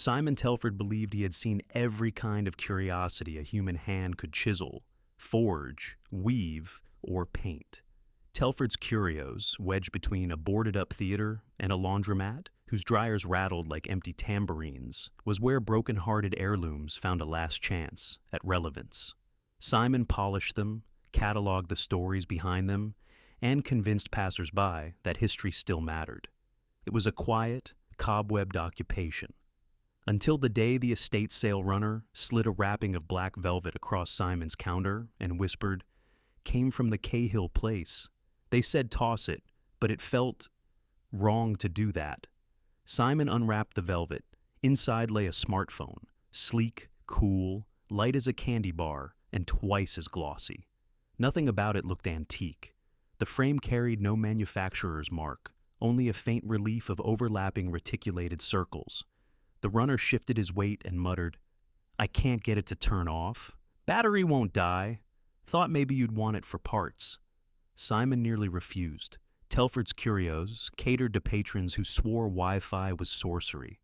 Simon Telford believed he had seen every kind of curiosity a human hand could chisel, forge, weave, or paint. Telford's curios, wedged between a boarded-up theater and a laundromat, whose dryers rattled like empty tambourines, was where broken-hearted heirlooms found a last chance at relevance. Simon polished them, cataloged the stories behind them, and convinced passers-by that history still mattered. It was a quiet, cobwebbed occupation. Until the day the estate sale runner slid a wrapping of black velvet across Simon's counter and whispered, "Came from the Cahill place." They said toss it, but it felt wrong to do that. Simon unwrapped the velvet. Inside lay a smartphone, sleek, cool, light as a candy bar, and twice as glossy. Nothing about it looked antique. The frame carried no manufacturer's mark, only a faint relief of overlapping reticulated circles. The runner shifted his weight and muttered, "I can't get it to turn off. Battery won't die. Thought maybe you'd want it for parts." Simon nearly refused. Telford's curios catered to patrons who swore Wi-Fi was sorcery.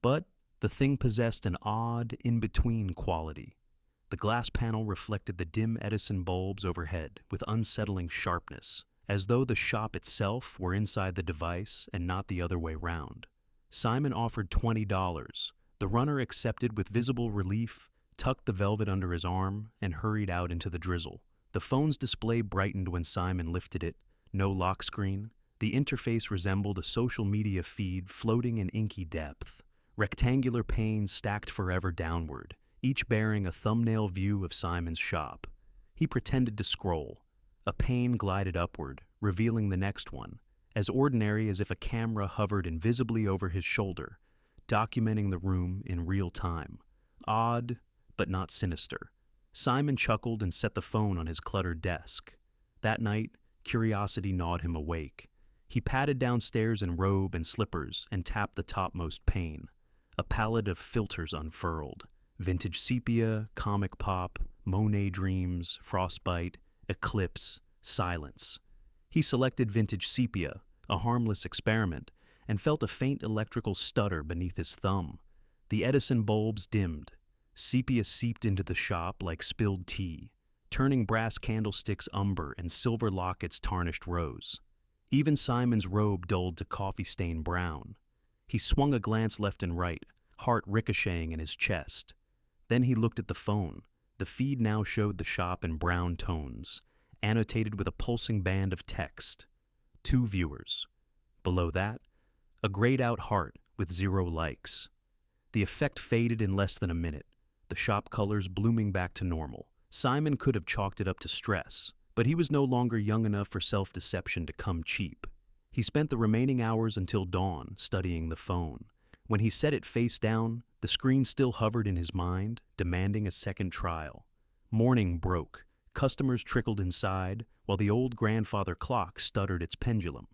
But the thing possessed an odd, in-between quality. The glass panel reflected the dim Edison bulbs overhead with unsettling sharpness, as though the shop itself were inside the device and not the other way round. Simon offered $20. The runner accepted with visible relief, tucked the velvet under his arm, and hurried out into the drizzle. The phone's display brightened when Simon lifted it. No lock screen. The interface resembled a social media feed floating in inky depth. Rectangular panes stacked forever downward, each bearing a thumbnail view of Simon's shop. He pretended to scroll. A pane glided upward, revealing the next one, as ordinary as if a camera hovered invisibly over his shoulder, documenting the room in real time. Odd, but not sinister. Simon chuckled and set the phone on his cluttered desk. That night, curiosity gnawed him awake. He padded downstairs in robe and slippers and tapped the topmost pane. A palette of filters unfurled. Vintage sepia, comic pop, Monet dreams, frostbite, eclipse, silence. He selected vintage sepia, a harmless experiment, and felt a faint electrical stutter beneath his thumb. The Edison bulbs dimmed. Sepia seeped into the shop like spilled tea, turning brass candlesticks umber and silver lockets tarnished rose. Even Simon's robe dulled to coffee-stained brown. He swung a glance left and right, heart ricocheting in his chest. Then he looked at the phone. The feed now showed the shop in brown tones, annotated with a pulsing band of text. 2 viewers. Below that, a grayed-out heart with 0 likes. The effect faded in less than a minute, the shop colors blooming back to normal. Simon could have chalked it up to stress, but he was no longer young enough for self-deception to come cheap. He spent the remaining hours until dawn studying the phone. When he set it face down, the screen still hovered in his mind, demanding a second trial. Morning broke. Customers trickled inside, while the old grandfather clock stuttered its pendulum.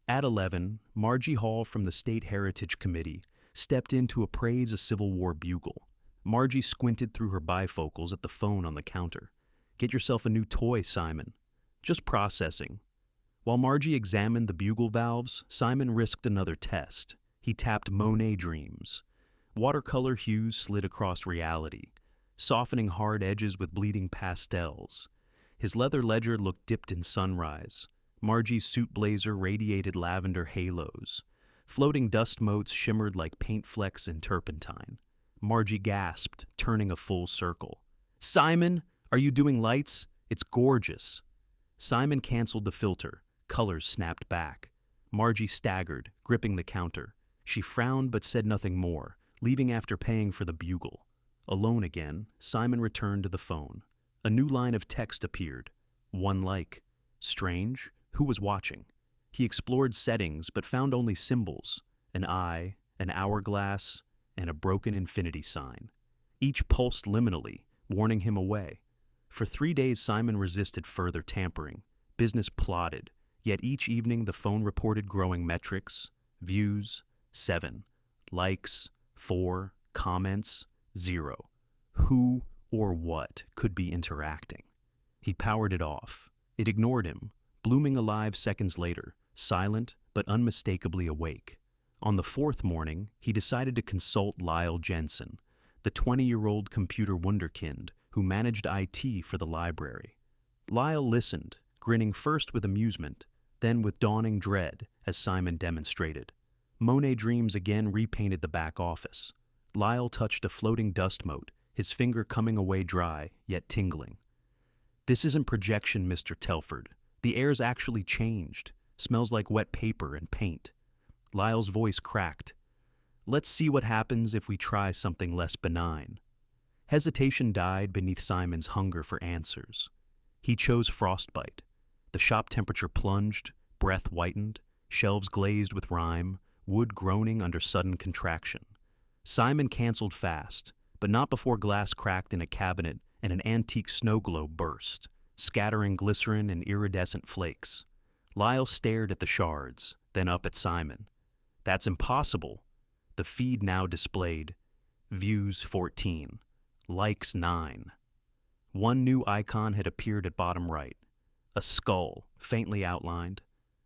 At 11, Margie Hall from the State Heritage Committee stepped in to appraise a Civil War bugle. Margie squinted through her bifocals at the phone on the counter. "Get yourself a new toy, Simon." "Just processing." While Margie examined the bugle valves, Simon risked another test. He tapped Monet dreams. Watercolor hues slid across reality, softening hard edges with bleeding pastels. His leather ledger looked dipped in sunrise. Margie's suit blazer radiated lavender halos. Floating dust motes shimmered like paint flecks in turpentine. Margie gasped, turning a full circle. "Simon, are you doing lights? It's gorgeous." Simon canceled the filter. Colors snapped back. Margie staggered, gripping the counter. She frowned but said nothing more, leaving after paying for the bugle. Alone again, Simon returned to the phone. A new line of text appeared. 1 like. Strange. Who was watching? He explored settings but found only symbols. An eye, an hourglass, and a broken infinity sign. Each pulsed liminally, warning him away. For 3 days Simon resisted further tampering. Business plodded, yet each evening the phone reported growing metrics. Views, 7. Likes, 4. Comments, 0. Who or what could be interacting? He powered it off. It ignored him, blooming alive seconds later, silent but unmistakably awake. On the fourth morning, he decided to consult Lyle Jensen, the 20-year-old computer wunderkind who managed IT for the library. Lyle listened, grinning first with amusement, then with dawning dread, as Simon demonstrated. Monet Dreams again repainted the back office. Lyle touched a floating dust mote, his finger coming away dry, yet tingling. "This isn't projection, Mr. Telford. The air's actually changed. Smells like wet paper and paint." Lyle's voice cracked. "Let's see what happens if we try something less benign." Hesitation died beneath Simon's hunger for answers. He chose frostbite. The shop temperature plunged, breath whitened, shelves glazed with rime, wood groaning under sudden contraction. Simon canceled fast, but not before glass cracked in a cabinet and an antique snow globe burst, scattering glycerin and iridescent flakes. Lyle stared at the shards, then up at Simon. "That's impossible." The feed now displayed views 14, likes 9. One new icon had appeared at bottom right, a skull, faintly outlined.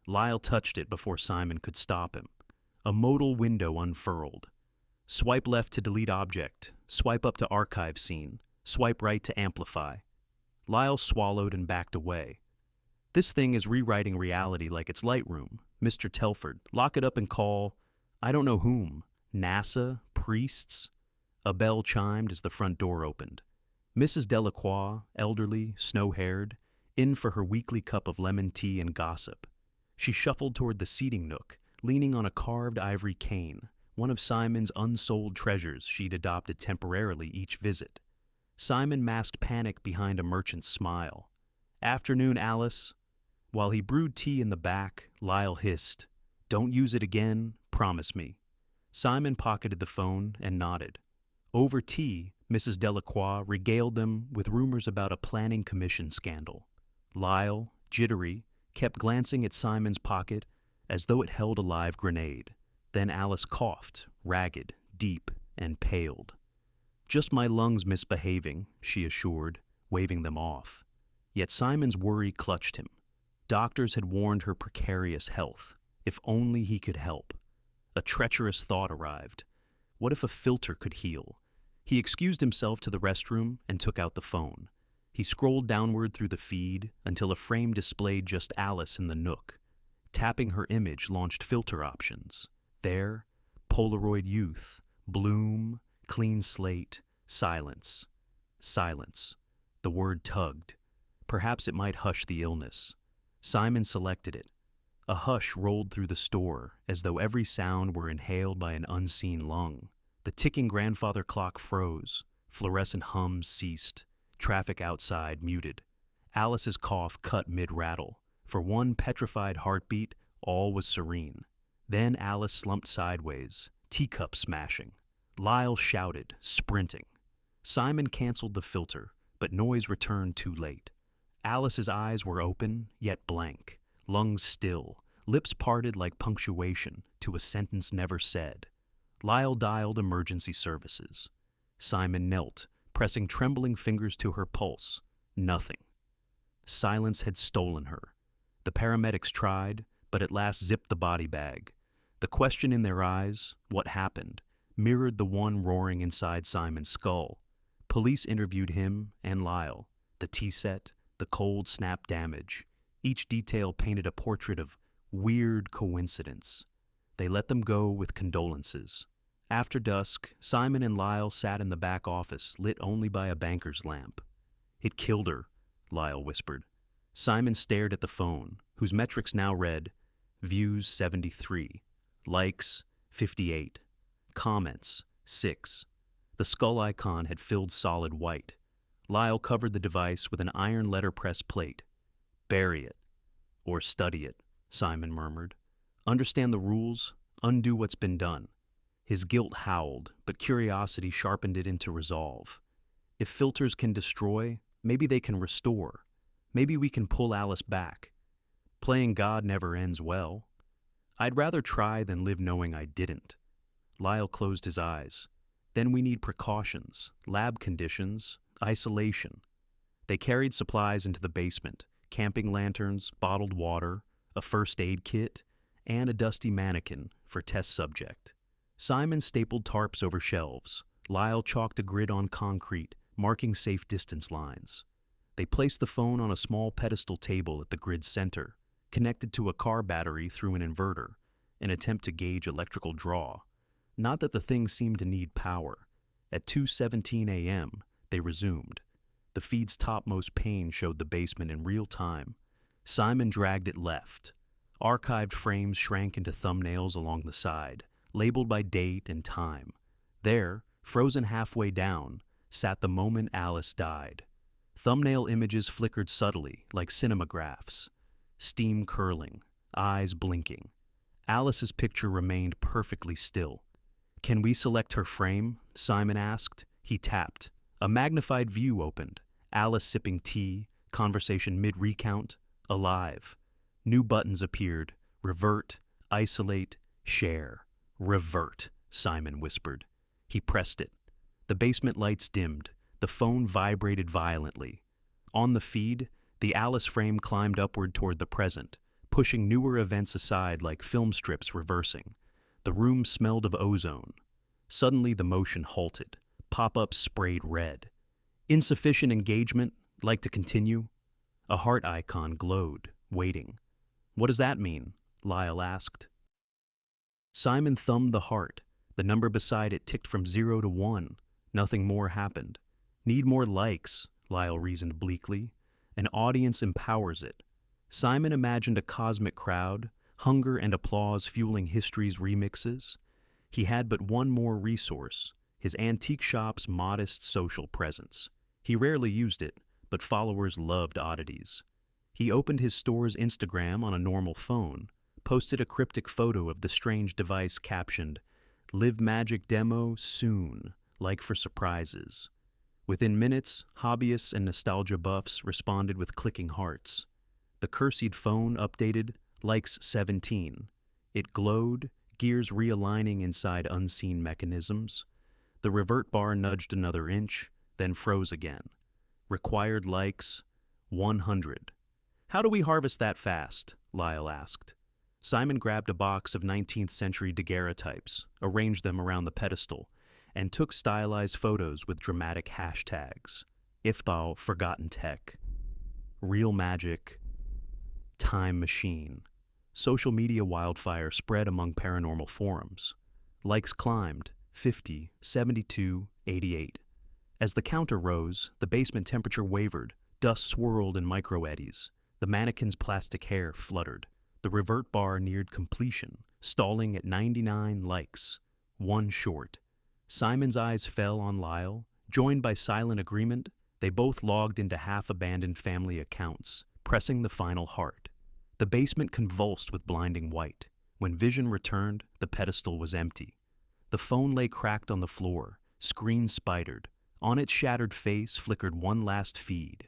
Lyle touched it before Simon could stop him. A modal window unfurled. Swipe left to delete object, swipe up to archive scene, swipe right to amplify. Lyle swallowed and backed away. "This thing is rewriting reality like it's Lightroom. Mr. Telford, lock it up and call, I don't know whom, NASA, priests?" A bell chimed as the front door opened. Mrs. Delacroix, elderly, snow-haired, in for her weekly cup of lemon tea and gossip. She shuffled toward the seating nook, leaning on a carved ivory cane, one of Simon's unsold treasures she'd adopted temporarily each visit. Simon masked panic behind a merchant's smile. "Afternoon, Alice." While he brewed tea in the back, Lyle hissed, "Don't use it again, promise me." Simon pocketed the phone and nodded. Over tea, Mrs. Delacroix regaled them with rumors about a planning commission scandal. Lyle, jittery, kept glancing at Simon's pocket as though it held a live grenade. Then Alice coughed, ragged, deep, and paled. "Just my lungs misbehaving," she assured, waving them off. Yet Simon's worry clutched him. Doctors had warned her precarious health. If only he could help. A treacherous thought arrived. What if a filter could heal? He excused himself to the restroom and took out the phone. He scrolled downward through the feed until a frame displayed just Alice in the nook. Tapping her image launched filter options. There, Polaroid youth, bloom, clean slate, silence. Silence. The word tugged. Perhaps it might hush the illness. Simon selected it. A hush rolled through the store, as though every sound were inhaled by an unseen lung. The ticking grandfather clock froze. Fluorescent hums ceased. Traffic outside muted. Alice's cough cut mid-rattle. For one petrified heartbeat, all was serene. Then Alice slumped sideways, teacup smashing. Lyle shouted, sprinting. Simon canceled the filter, but noise returned too late. Alice's eyes were open, yet blank, lungs still, lips parted like punctuation to a sentence never said. Lyle dialed emergency services. Simon knelt, pressing trembling fingers to her pulse. Nothing. Silence had stolen her. The paramedics tried, but at last zipped the body bag. The question in their eyes, what happened, mirrored the one roaring inside Simon's skull. Police interviewed him and Lyle. The tea set, the cold snap damage. Each detail painted a portrait of weird coincidence. They let them go with condolences. After dusk, Simon and Lyle sat in the back office, lit only by a banker's lamp. "It killed her," Lyle whispered. Simon stared at the phone, whose metrics now read, views 73, likes 58, comments 6. The skull icon had filled solid white. Lyle covered the device with an iron letterpress plate. "Bury it. Or study it," Simon murmured. "Understand the rules, undo what's been done." His guilt howled, but curiosity sharpened it into resolve. If filters can destroy, maybe they can restore. Maybe we can pull Alice back. Playing God never ends well. I'd rather try than live knowing I didn't. Lyle closed his eyes. Then we need precautions, lab conditions, isolation. They carried supplies into the basement, camping lanterns, bottled water, a first aid kit, and a dusty mannequin for test subject. Simon stapled tarps over shelves. Lyle chalked a grid on concrete, marking safe distance lines. They placed the phone on a small pedestal table at the grid's center, connected to a car battery through an inverter, an attempt to gauge electrical draw. Not that the thing seemed to need power. At 2:17 a.m., they resumed. The feed's topmost pane showed the basement in real time. Simon dragged it left. Archived frames shrank into thumbnails along the side, labeled by date and time. There, frozen halfway down, sat the moment Alice died. Thumbnail images flickered subtly, like cinemagraphs. Steam curling, eyes blinking. Alice's picture remained perfectly still. "Can we select her frame?" Simon asked. He tapped. A magnified view opened. Alice sipping tea, conversation mid-recount, alive. New buttons appeared. Revert, isolate, share. "Revert," Simon whispered. He pressed it. The basement lights dimmed. The phone vibrated violently. On the feed, the Alice frame climbed upward toward the present, pushing newer events aside like film strips reversing. The room smelled of ozone. Suddenly the motion halted. Pop-ups sprayed red. Insufficient engagement, like to continue? A heart icon glowed, waiting. "What does that mean?" Lyle asked. Simon thumbed the heart. The number beside it ticked from 0 to 1. Nothing more happened. "Need more likes," Lyle reasoned bleakly. "An audience empowers it." Simon imagined a cosmic crowd, hunger and applause fueling history's remixes. He had but one more resource, his antique shop's modest social presence. He rarely used it, but followers loved oddities. He opened his store's Instagram on a normal phone, posted a cryptic photo of the strange device captioned, "Live Magic Demo Soon, like for surprises." Within minutes, hobbyists and nostalgia buffs responded with clicking hearts. The cursed phone updated, likes 17. It glowed, gears realigning inside unseen mechanisms. The revert bar nudged another inch, then froze again. Required likes, 100. "How do we harvest that fast?" Lyle asked. Simon grabbed a box of 19th century daguerreotypes, arranged them around the pedestal, and took stylized photos with dramatic hashtags. Ifbal Forgotten Tech, Real Magic, Time Machine. Social media wildfire spread among paranormal forums. Likes climbed, 50, 72, 88. As the counter rose, the basement temperature wavered, dust swirled in micro-eddies. The mannequin's plastic hair fluttered. The revert bar neared completion, stalling at 99 likes, one short. Simon's eyes fell on Lyle. Joined by silent agreement, they both logged into half-abandoned family accounts, pressing the final heart. The basement convulsed with blinding white. When vision returned, the pedestal was empty. The phone lay cracked on the floor, screen spidered. On its shattered face flickered one last feed.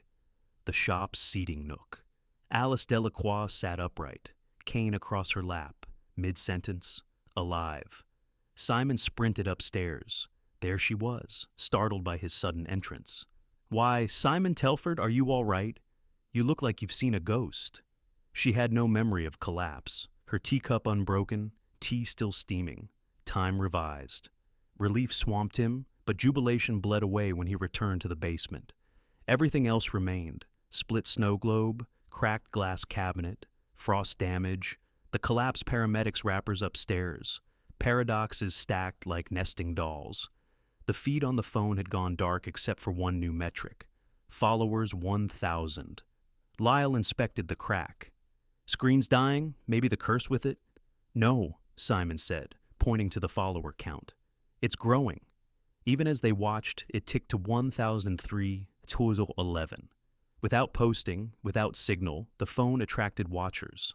The shop's seating nook. Alice Delacroix sat upright, cane across her lap, mid-sentence, alive. Simon sprinted upstairs. There she was, startled by his sudden entrance. "Why, Simon Telford, are you all right? You look like you've seen a ghost." She had no memory of collapse, her teacup unbroken, tea still steaming, time revised. Relief swamped him, but jubilation bled away when he returned to the basement. Everything else remained: split snow globe, cracked glass cabinet, frost damage, the collapsed paramedics wrappers upstairs, paradoxes stacked like nesting dolls. The feed on the phone had gone dark except for one new metric: followers 1,000. Lyle inspected the crack. "Screen's dying? Maybe the curse with it?" "No," Simon said, pointing to the follower count. "It's growing." Even as they watched, it ticked to 1,003, total 11. Without posting, without signal, the phone attracted watchers.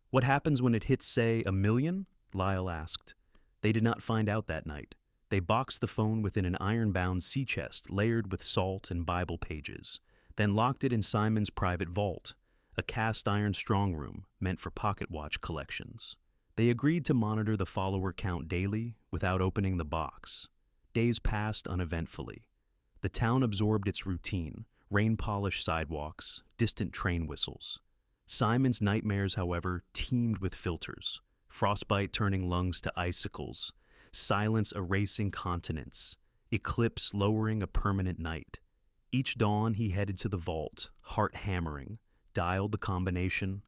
"What happens when it hits, say, 1,000,000? Lyle asked. They did not find out that night. They boxed the phone within an iron-bound sea chest layered with salt and Bible pages, then locked it in Simon's private vault, a cast-iron strongroom meant for pocket watch collections. They agreed to monitor the follower count daily without opening the box. Days passed uneventfully. The town absorbed its routine: rain-polished sidewalks, distant train whistles. Simon's nightmares, however, teemed with filters. frostbite turning lungs to icicles, silence erasing continents, eclipse lowering a permanent night. Each dawn he headed to the vault, heart hammering, dialed the combination,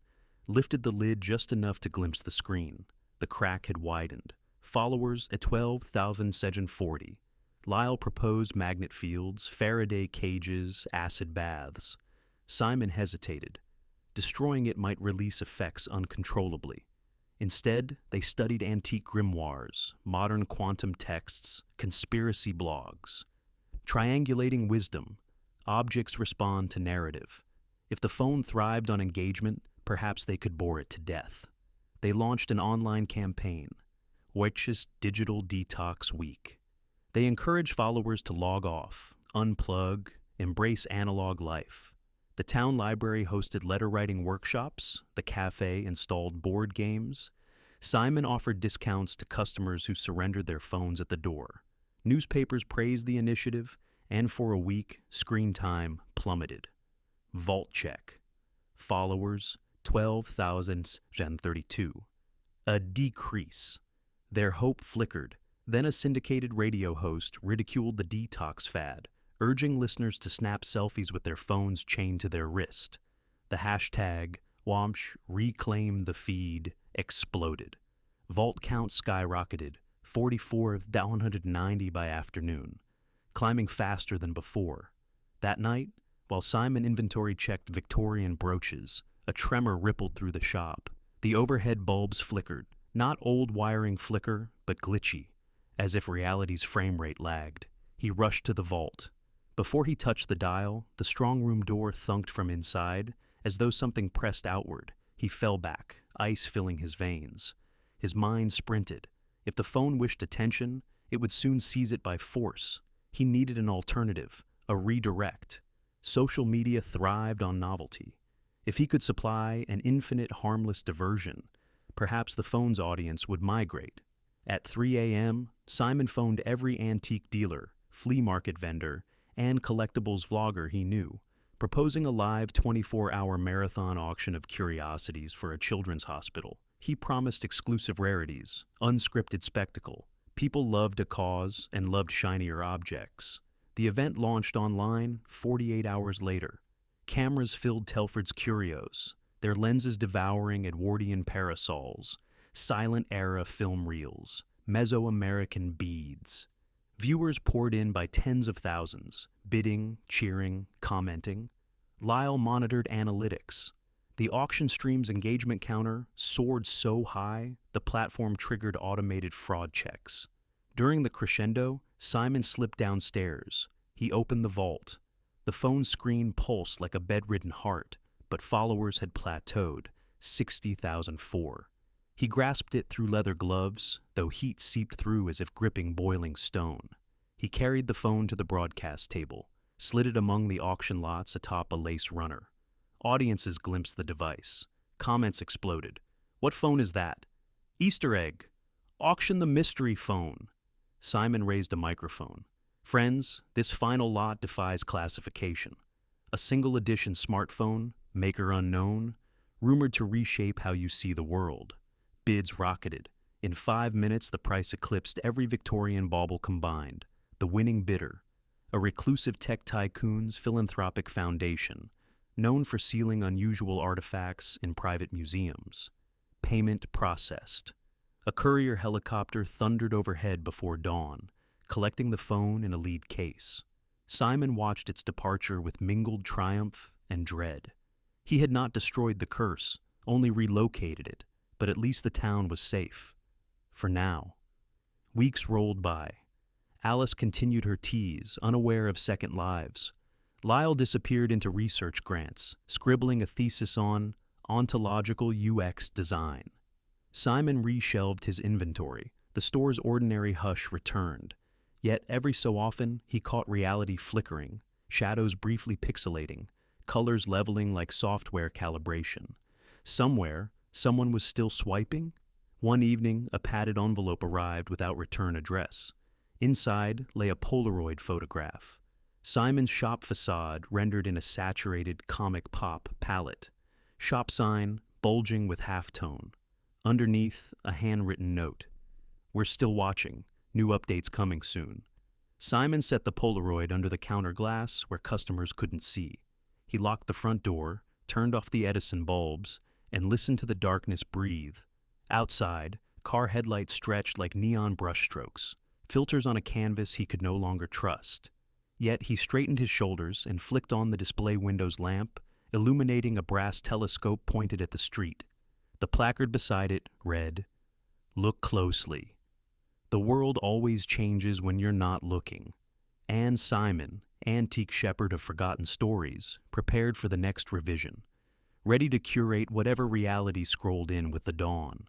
lifted the lid just enough to glimpse the screen. The crack had widened. Followers at 12,740. Lyle proposed magnet fields, Faraday cages, acid baths. Simon hesitated. Destroying it might release effects uncontrollably. Instead, they studied antique grimoires, modern quantum texts, conspiracy blogs. Triangulating wisdom, objects respond to narrative. If the phone thrived on engagement, perhaps they could bore it to death. They launched an online campaign, Witch's Digital Detox Week. They encouraged followers to log off, unplug, embrace analog life. The town library hosted letter-writing workshops, the cafe installed board games. Simon offered discounts to customers who surrendered their phones at the door. Newspapers praised the initiative, and for a week, screen time plummeted. Vault check. Followers, 12,032. A decrease. Their hope flickered. Then a syndicated radio host ridiculed the detox fad, urging listeners to snap selfies with their phones chained to their wrist. The hashtag, Wamsh Reclaim the Feed, exploded. Vault count skyrocketed, 44,190 by afternoon, climbing faster than before. That night, while Simon inventory checked Victorian brooches, a tremor rippled through the shop. The overhead bulbs flickered, not old wiring flicker, but glitchy, as if reality's frame rate lagged. He rushed to the vault. Before he touched the dial, the strong room door thunked from inside, as though something pressed outward. He fell back, ice filling his veins. His mind sprinted. If the phone wished attention, it would soon seize it by force. He needed an alternative, a redirect. Social media thrived on novelty. If he could supply an infinite harmless diversion, perhaps the phone's audience would migrate. At 3 a.m., Simon phoned every antique dealer, flea market vendor, and collectibles vlogger he knew, proposing a live 24-hour marathon auction of curiosities for a children's hospital. He promised exclusive rarities, unscripted spectacle. People loved a cause and loved shinier objects. The event launched online 48 hours later. Cameras filled Telford's curios, their lenses devouring Edwardian parasols, silent-era film reels, Mesoamerican beads. Viewers poured in by tens of thousands, bidding, cheering, commenting. Lyle monitored analytics. The auction stream's engagement counter soared so high, the platform triggered automated fraud checks. During the crescendo, Simon slipped downstairs. He opened the vault. The phone screen pulsed like a bedridden heart, but followers had plateaued, 60,004. He grasped it through leather gloves, though heat seeped through as if gripping boiling stone. He carried the phone to the broadcast table, slid it among the auction lots atop a lace runner. Audiences glimpsed the device. Comments exploded. "What phone is that?" "Easter egg." "Auction the mystery phone." Simon raised a microphone. "Friends, this final lot defies classification. A single edition smartphone, maker unknown, rumored to reshape how you see the world." Bids rocketed. In 5 minutes, the price eclipsed every Victorian bauble combined. The winning bidder, a reclusive tech tycoon's philanthropic foundation, known for sealing unusual artifacts in private museums. Payment processed. A courier helicopter thundered overhead before dawn, collecting the phone in a lead case. Simon watched its departure with mingled triumph and dread. He had not destroyed the curse, only relocated it, but at least the town was safe. For now. Weeks rolled by. Alice continued her tease, unaware of second lives. Lyle disappeared into research grants, scribbling a thesis on ontological UX design. Simon reshelved his inventory. The store's ordinary hush returned. Yet every so often, he caught reality flickering, shadows briefly pixelating, colors leveling like software calibration. Somewhere, someone was still swiping. One evening, a padded envelope arrived without return address. Inside lay a Polaroid photograph. Simon's shop facade rendered in a saturated comic pop palette. Shop sign bulging with halftone. Underneath, a handwritten note. We're still watching. New updates coming soon. Simon set the Polaroid under the counter glass where customers couldn't see. He locked the front door, turned off the Edison bulbs, and listened to the darkness breathe. Outside, car headlights stretched like neon brushstrokes, filters on a canvas he could no longer trust. Yet he straightened his shoulders and flicked on the display window's lamp, illuminating a brass telescope pointed at the street. The placard beside it read, "Look closely. The world always changes when you're not looking." Anne Simon, antique shepherd of forgotten stories, prepared for the next revision, ready to curate whatever reality scrolled in with the dawn.